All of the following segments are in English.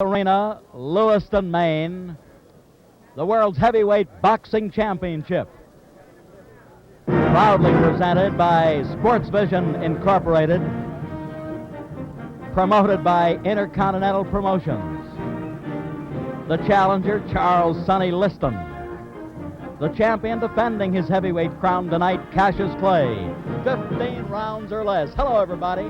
Arena, Lewiston, Maine, the world's heavyweight boxing championship. Proudly presented by Sports Vision Incorporated, promoted by Intercontinental Promotions. The challenger, Charles Sonny Liston. The champion defending his heavyweight crown tonight, Cassius Clay. 15 rounds or less. Hello, everybody.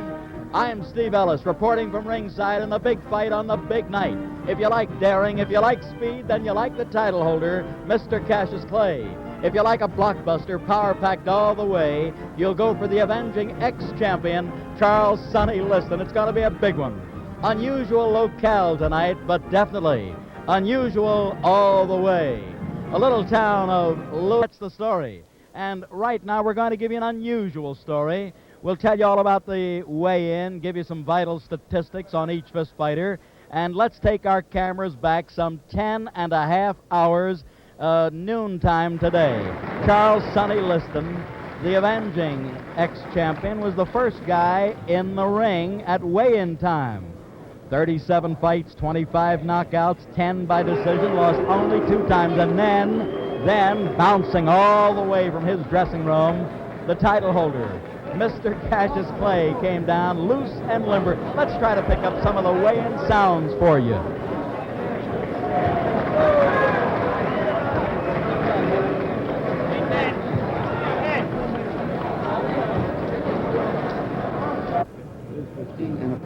I'm Steve Ellis, reporting from ringside in the big fight on the big night. If you like daring, if you like speed, then you like the title holder, Mr. Cassius Clay. If you like a blockbuster, power-packed all the way, you'll go for the avenging ex-champion, Charles Sonny Liston. It's going to be a big one. Unusual locale tonight, but definitely unusual all the way. A little town of Lewis. That's the story. And right now we're going to give you an unusual story. We'll tell you all about the weigh-in, give you some vital statistics on each fist fighter, and let's take our cameras back some 10 and a half hours, noontime today. Charles Sonny Liston, the avenging ex-champion, was the first guy in the ring at weigh-in time. 37 fights, 25 knockouts, 10 by decision, lost only 2 times, and then bouncing all the way from his dressing room, the title holder, Mr. Cassius Clay, came down loose and limber. Let's try to pick up some of the weigh-in sounds for you.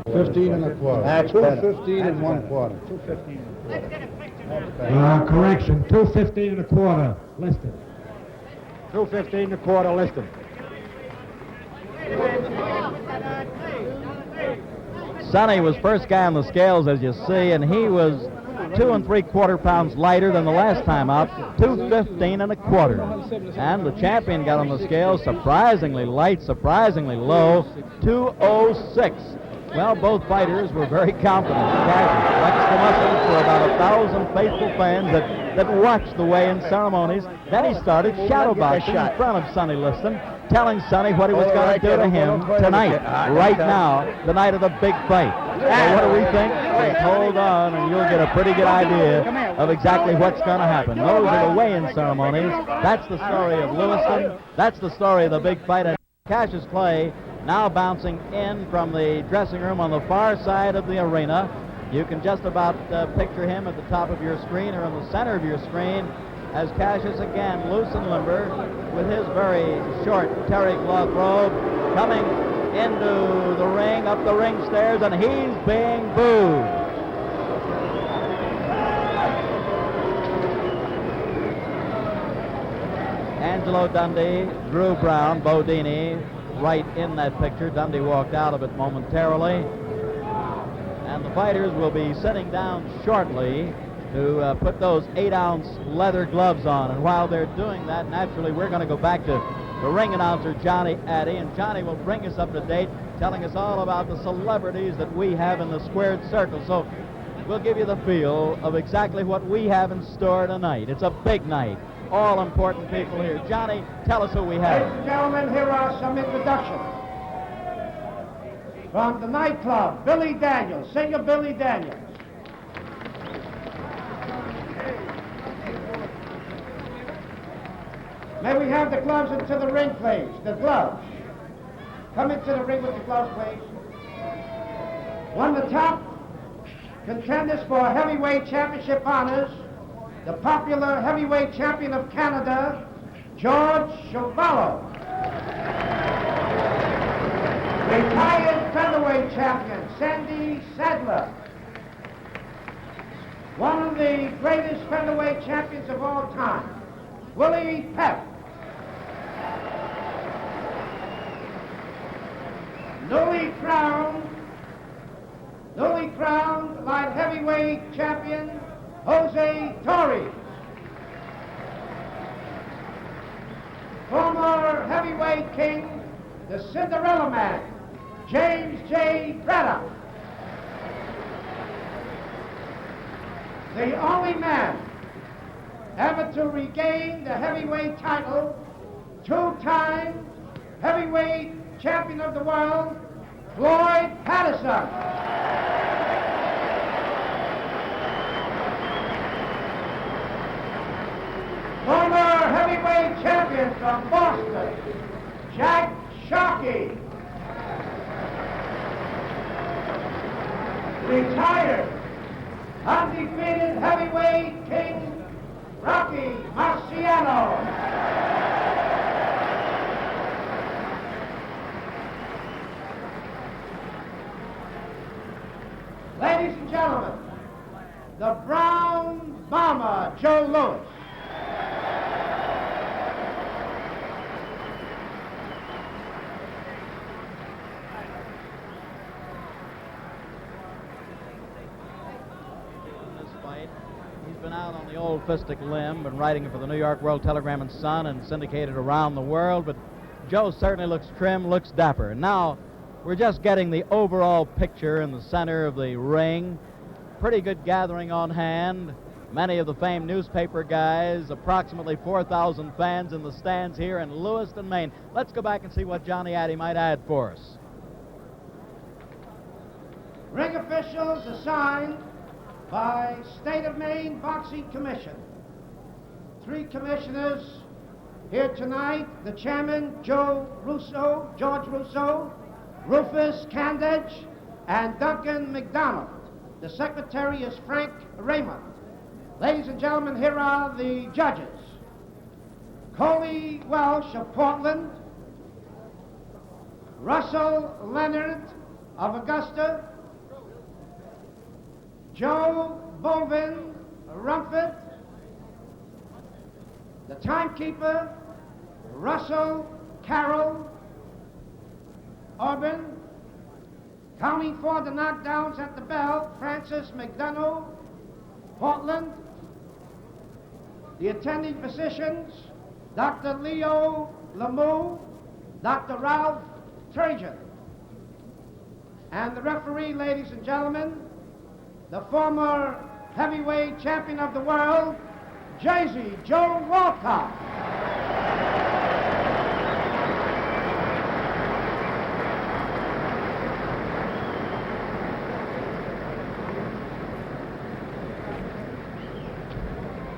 $15 and a quarter. That's better. $2.15 and 1/4. $2.15. Correction, $2.15 and a quarter. Liston. $2.15 and a quarter. Liston. Sonny was first guy on the scales, as you see, and he was 2 3/4 pounds lighter than the last time out, 215 and a quarter. And the champion got on the scales surprisingly light, surprisingly low, 206. Well, both fighters were very confident. Cassius flexed the muscles for about 1,000 faithful fans that watched the weigh-in ceremonies. Then he started shadowboxing in front of Sonny Liston, telling Sonny what he was going to do to him tonight, right now, the night of the big fight. So what do we think? Just hold on and you'll get a pretty good idea of exactly what's going to happen. Those are the weigh-in ceremonies. That's the story of Lewiston. That's the story of the big fight. And Cassius Clay now bouncing in from the dressing room on the far side of the arena. You can just about picture him at the top of your screen or in the center of your screen as Cassius again, loose and limber, with his very short terry cloth robe, coming into the ring, up the ring stairs, and he's being booed. Angelo Dundee, Drew Brown, Bodini, right in that picture. Dundee walked out of it momentarily. And the fighters will be sitting down shortly to put those 8-ounce leather gloves on. And while they're doing that, naturally, we're going to go back to the ring announcer, Johnny Addy, and Johnny will bring us up to date, telling us all about the celebrities that we have in the squared circle. So we'll give you the feel of exactly what we have in store tonight. It's a big night. All important people here. Johnny, tell us who we have. Ladies and gentlemen, here are some introductions. From the nightclub, Billy Daniels, singer Billy Daniels. May we have the gloves into the ring, please? The gloves. Come into the ring with the gloves, please. One of the top contenders for heavyweight championship honors, the popular heavyweight champion of Canada, George Chuvalo. Retired featherweight champion, Sandy Sadler. One of the greatest featherweight champions of all time, Willie Pep. Newly crowned light heavyweight champion, Jose Torres. Former heavyweight king, the Cinderella Man, James J. Braddock. The only man ever to regain the heavyweight title, 2-time heavyweight champion of the world, Floyd Patterson. is from Boston, Jack Sharkey. Retired, undefeated heavyweight king, Rocky Marciano. Ladies and gentlemen, the Brown Bomber, Joe Louis. He's been out on the old fistic limb, been writing for the New York World Telegram and Sun and syndicated around the world, but Joe certainly looks trim, looks dapper. And now we're just getting the overall picture in the center of the ring. Pretty good gathering on hand. Many of the famed newspaper guys, approximately 4,000 fans in the stands here in Lewiston, Maine. Let's go back and see what Johnny Addy might add for us. Ring officials assigned by State of Maine Boxing Commission. 3 commissioners here tonight: the chairman, George Russo, Rufus Candage, and Duncan McDonald. The secretary is Frank Raymond. Ladies and gentlemen, here are the judges. Coley Welsh of Portland, Russell Leonard of Augusta, Joe Bovin, Rumford, the timekeeper, Russell Carroll, Auburn, counting for the knockdowns at the bell, Francis McDonough, Portland, the attending physicians, Dr. Leo Lamoux, Dr. Ralph Trajan, and the referee, ladies and gentlemen, the former heavyweight champion of the world, Jersey Joe Walcott.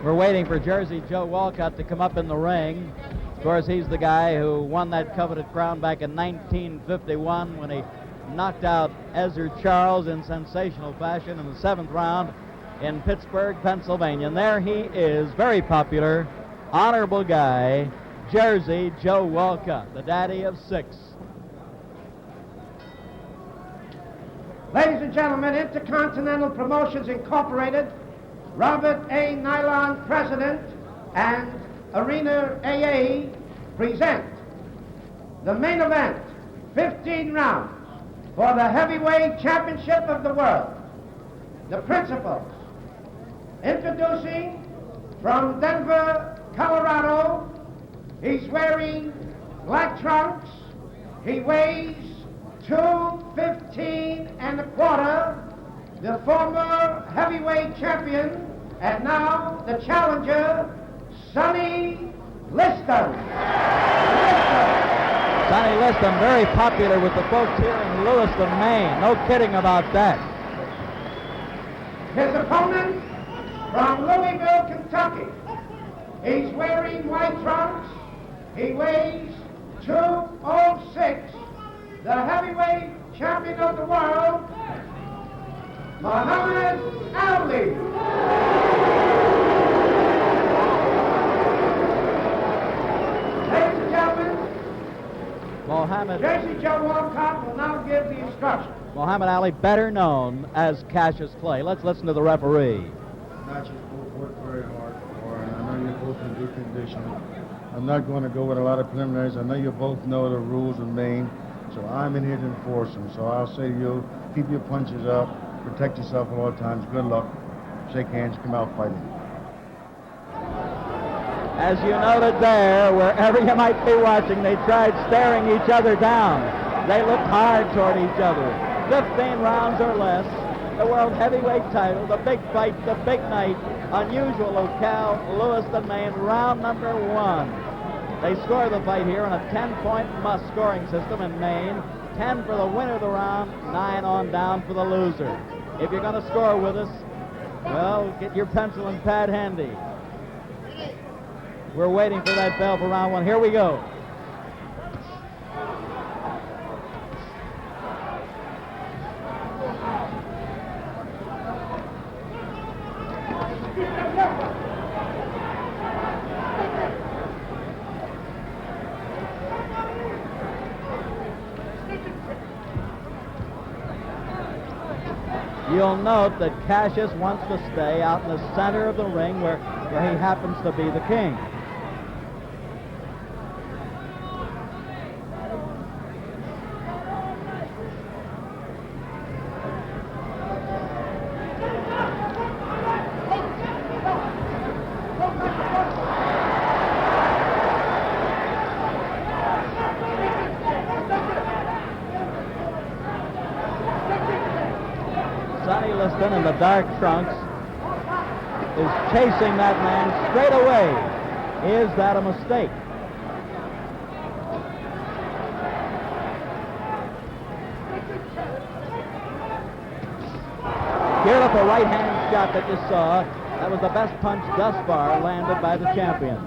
We're waiting for Jersey Joe Walcott to come up in the ring. Of course, he's the guy who won that coveted crown back in 1951 when he knocked out Ezra Charles in sensational fashion in the 7th round in Pittsburgh, Pennsylvania. And there he is, very popular, honorable guy, Jersey Joe Walcott, the daddy of 6. Ladies and gentlemen, Intercontinental Promotions Incorporated, Robert A. Nylon, President, and Arena AA present the main event, 15 rounds, for the heavyweight championship of the world. The principals, introducing from Denver, Colorado, he's wearing black trunks, he weighs 215 1/4, the former heavyweight champion, and now the challenger, Sonny Liston. Sonny Liston, very popular with the folks here in Lewiston, Maine. No kidding about that. His opponent from Louisville, Kentucky. He's wearing white trunks. He weighs 206. The heavyweight champion of the world, Muhammad Ali. Ladies and gentlemen, Jersey Joe Walcott will now give the instructions. Muhammad Ali, better known as Cassius Clay. Let's listen to the referee. Matches both worked very hard for, and I know you're both in good condition. I'm not going to go with a lot of preliminaries. I know you both know the rules of Maine, so I'm in here to enforce them. So I'll say to you, keep your punches up, protect yourself at all times. Good luck. Shake hands, come out fighting. As you noted there, wherever you might be watching, they tried staring each other down. They looked hard toward each other. 15 rounds or less. The world heavyweight title, the big fight, the big night. Unusual locale, Lewiston, Maine, round number 1. They score the fight here on a 10-point must scoring system in Maine. 10 for the winner of the round, 9 on down for the loser. If you're going to score with us, well, get your pencil and pad handy. We're waiting for that bell for round one. Here we go. You'll note that Cassius wants to stay out in the center of the ring where he happens to be the king. Sonny Liston in the dark trunks is chasing that man straight away. Is that a mistake? Beautiful right hand shot that you saw. That was the best punch thus far landed by the champion.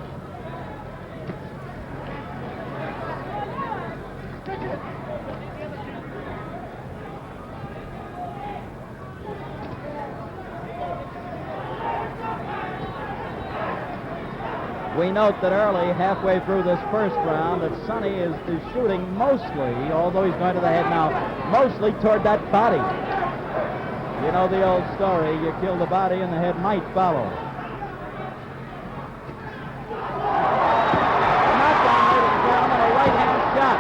We note that early, halfway through this first round, that Sonny is shooting mostly, although he's going to the head now, mostly toward that body. You know the old story, you kill the body and the head might follow. Knockdown, ladies and gentlemen, a right-hand shot.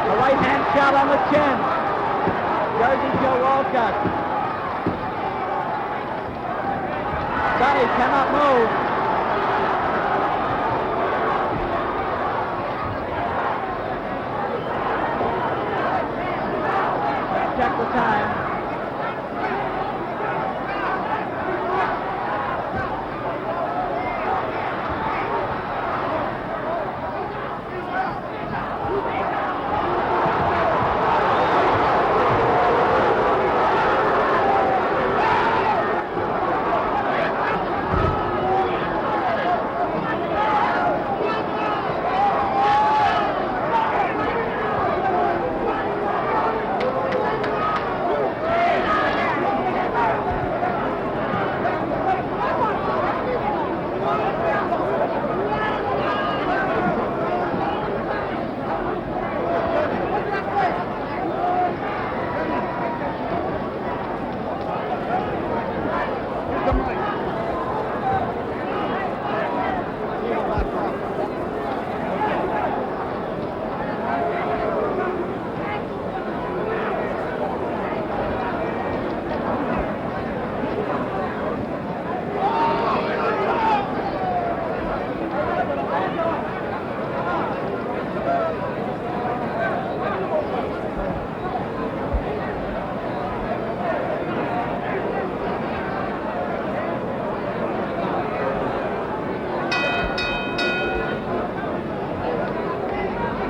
A right-hand shot on the chin. Jersey Joe Walcott. Sonny cannot move. Check the time.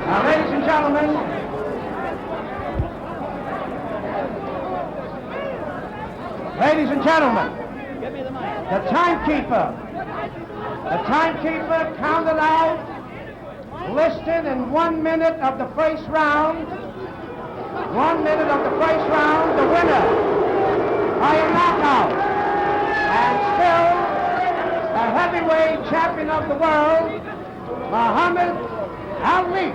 Now, ladies and gentlemen, Give me the mic. the timekeeper counted out Liston in 1 minute of the first round. 1 minute of the first round, the winner by a knockout. And still, the heavyweight champion of the world, Muhammad Ali.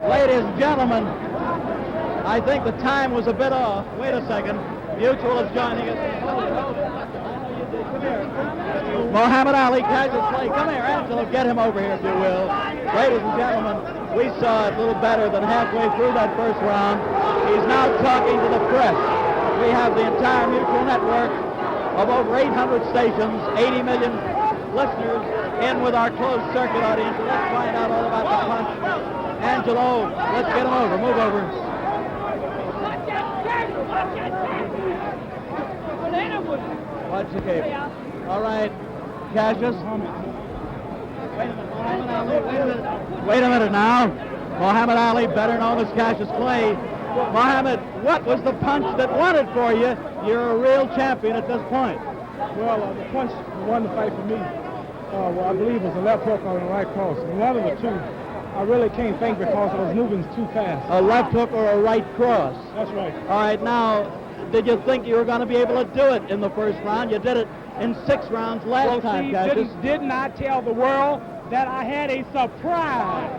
Ladies and gentlemen, I think the time was a bit off. Wait a second. Mutual is joining us. Come here. Muhammad Ali, Cassius Clay. Come here, Angelo. Get him over here, if you will. Ladies and gentlemen, we saw it a little better than halfway through that first round. He's now talking to the press. We have the entire Mutual network of over 800 stations, 80 million listeners in with our closed circuit audience. Let's find out all about the punch. Angelo, let's get him over. Move over. Watch the cape. All right, Cassius. Wait a minute, Muhammad Ali. Wait a minute now. Muhammad Ali, better known as Cassius Clay. Muhammad, what was the punch that won it for you? You're a real champion at this point. Well, the punch won the fight for me. Well, I believe it was a left hook or a right cross. And one of the two, I really can't think because I was moving too fast. A left hook or a right cross? That's right. All right, now, did you think you were going to be able to do it in the first round? You did it in 6 rounds last time, Cassius. Didn't I tell the world that I had a surprise?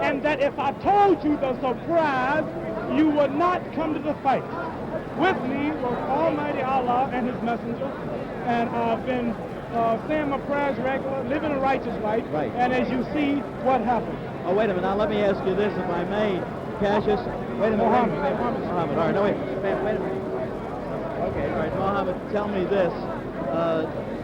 And that if I told you the surprise, you would not come to the fight. With me was Almighty Allah and his messenger. And I've been saying my prayers regular, living a righteous life. Right. And as you see, what happened? Oh, wait a minute. Now, let me ask you this, if I may, Cassius. Wait a minute. Mohammed. All right, no, wait a minute. Okay, all right, Mohammed, tell me this.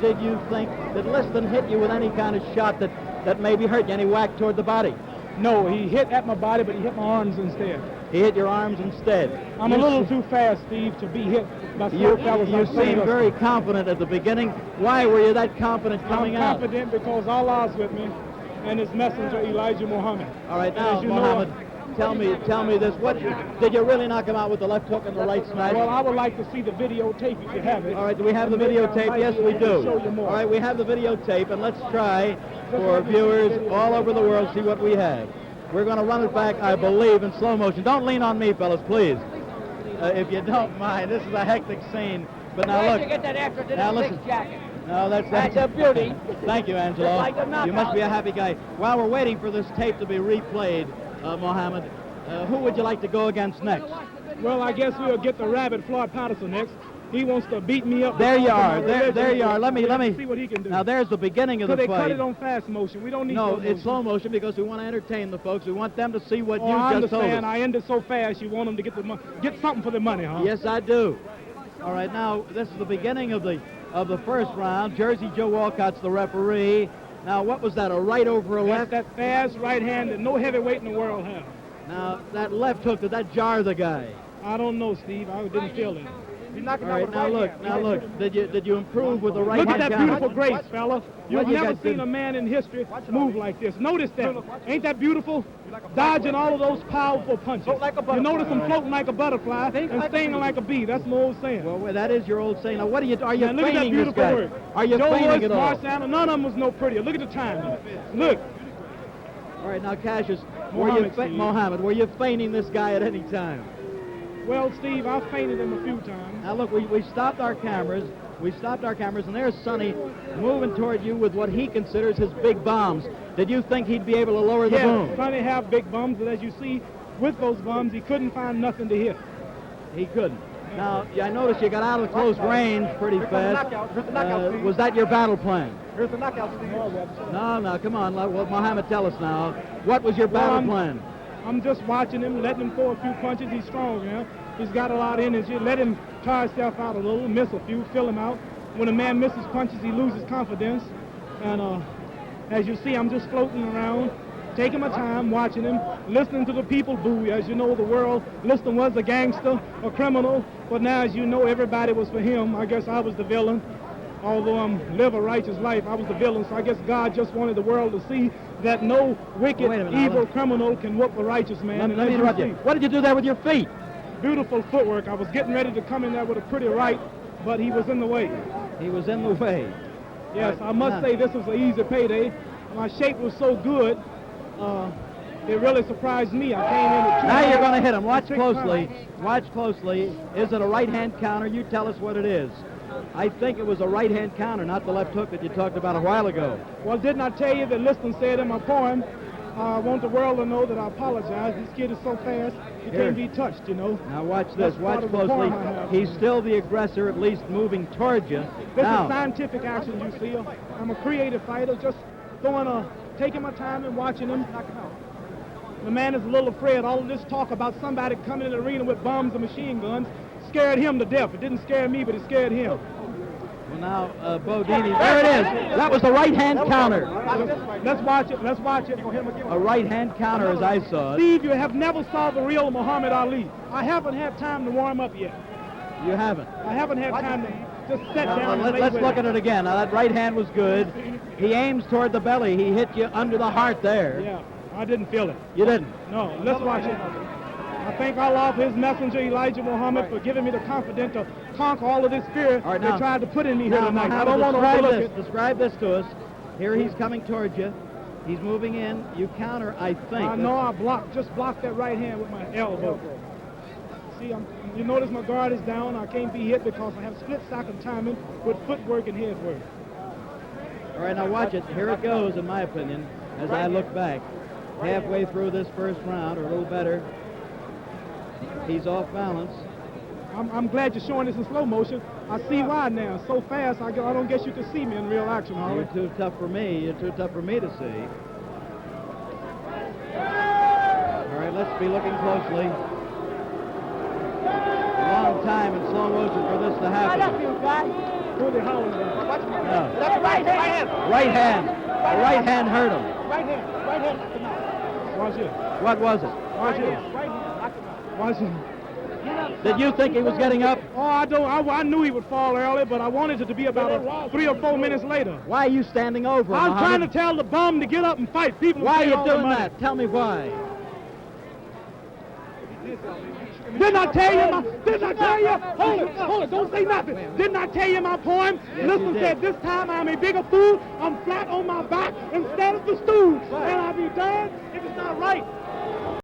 Did you think, did Liston hit you with any kind of shot that maybe hurt you, any whack toward the body? No, he hit at my body, but he hit my arms instead. He hit your arms instead. I'm a little too fast, Steve, to be hit by You fellas. seemed very confident at the beginning. Why were you that confident coming I'm out? confident because Allah's with me and his messenger, Elijah Muhammad. All right, And now, as you Mohammed, tell me this. What did you really knock him out with the left hook and the right smash? Well, I would like to see the videotape if you have it. All right, do we have the And maybe I videotape? might Yes, be we able to do. show you more. All right, we have the videotape, and let's try for viewers all over the world see what we have. We're going to run it back, I believe, in slow motion. Don't lean on me, fellas, please. If you don't mind, this is a hectic scene. But now look. You get that after to Now the listen. big jacket. No, That's a beauty. Thank you, Angelo. Just like the knockout. You must be a happy guy. While we're waiting for this tape to be replayed, Mohammed, who would you like to go against next? Well, I guess we'll get the rabbit Floyd Patterson next. He wants to beat me up. There you because of are. my There religion. you are. Let me see what he can do. Now there's the beginning of So the they cut fight. it on fast motion. We don't need No, slow it's motion. slow motion because we want to entertain the folks. We want them to see what Oh, you I just told understand. us. I ended so fast. You want them to get get something for the money, huh? Yes, I do. All right, now this is the beginning of the first round. Jersey Joe Walcott's the referee. Now, what was that? A right over a left? That fast right hand that no heavyweight in the world has. Now, that left hook, did that jar the guy? I don't know, Steve. I didn't feel it. All right, now look. Did you improve with the right Look hand at that counter? beautiful grace, fella. You've What you never got seen to- a man in history move like this. Notice that. Ain't that beautiful? Dodging all of those powerful punches. You notice him floating like a butterfly and stinging like a bee. That's my old saying. Well, that is your old saying. Now, are you Now, look at that feigning this beautiful guy? work. Are you Joe feigning Woods, it all? Marciano, none of them was no prettier. Look at the time. Look. All right, now, Cassius, Mohammed, were you feigning this guy at any time? Well, Steve, I fainted him a few times. Now, look, we stopped our cameras. And there's Sonny moving toward you with what he considers his big bombs. Did you think he'd be able to lower the boom? Sonny have big bums, but as you see, with those bums, he couldn't find nothing to hit. He couldn't. Now, I noticed you got out of close range pretty fast. Was that your battle plan? Here's the knockout, Steve. No, come on. Well, Mohammed, tell us now. What was your battle plan? I'm just watching him, letting him throw a few punches. He's strong now. He's got a lot of energy. Let him tire himself out a little, miss a few, fill him out. When a man misses punches, he loses confidence. And as you see, I'm just floating around, taking my time, watching him, listening to the people boo. As you know, the world, Liston was a gangster, a criminal, but now, as you know, everybody was for him. I guess I was the villain. Although I'm live a righteous life, I was the villain, so I guess God just wanted the world to see that no wicked, evil criminal can whoop a righteous man. Let me interrupt you. What did you do there with your feet? Beautiful footwork. I was getting ready to come in there with a pretty right, but he was in the way. He was in the way. Yes, I must say this was an easy payday. My shape was so good, it really surprised me. I came in at 2. Now you're going to hit him. Watch closely. Watch closely. Is it a right-hand counter? You tell us what it is. I think it was a right-hand counter, not the left hook that you talked about a while ago. Well, didn't I tell you that Liston said in my poem, I want the world to know that I apologize. This kid is so fast, he can't be touched, you know. Now watch this. That's Watch part of the closely. poem I have. He's still the aggressor, at least moving towards you. This Now, is scientific action, you see. I'm a creative fighter, just taking my time and watching him. The man is a little afraid. All of this talk about somebody coming in the arena with bombs and machine guns scared him to death. It didn't scare me, but it scared him. well, now, Bodini, there it is. That was the right-hand counter. Let's watch it. Let's watch it. A right-hand counter, as I saw it. Steve, you have never saw the real Muhammad Ali. I haven't had time to warm up yet. You haven't. I haven't had time to just sit Now, down and let's look at it again. Now, that right hand was good. He aims toward the belly. He hit you under the heart there. Yeah, I didn't feel it. You didn't. No, let's watch it. I thank Allah for his messenger, Elijah Muhammad, for giving me the confidence to conquer all of this fear All right, they now- tried to put in me here Now, tonight. I Muhammad, don't want to describe overlook this. it. Describe this to us. Here he's coming towards you. He's moving in. You counter, I think. I know I just blocked that right hand with my elbow. See, you notice my guard is down. I can't be hit because I have split second timing with footwork and head work. All right, now watch it. Here it goes, in my opinion, as I look back. Halfway through this first round, or a little better, he's off balance. I'm glad you're showing this in slow motion. I see why now. So fast, I don't guess you can see me in real action, You're Holly. too tough for me. You're too tough for me to see. All right, let's be looking closely. A long time in slow motion for this to happen. Who they howling about? No. That's right hand. Right hand. The right hand hurt him. Right hand. Right hand. Knock him out. Watch it. What was it? Watch it. Right hand. Knock him out. Watch it. Did you think he was getting up? Oh, I knew he would fall early, but I wanted it to be about 3 or 4 minutes later. Why are you standing over him, I'm trying to Muhammad? tell the bum to get up and fight. People Why are pay you all the doing money. that? Tell me why. Didn't I tell you? Didn't I tell you? Hold it, don't say nothing. Didn't I tell you my poem? Yes, Listen you did. said, this time I'm a bigger fool. I'm flat on my back instead of the stool. And I'll be darned if it's not right.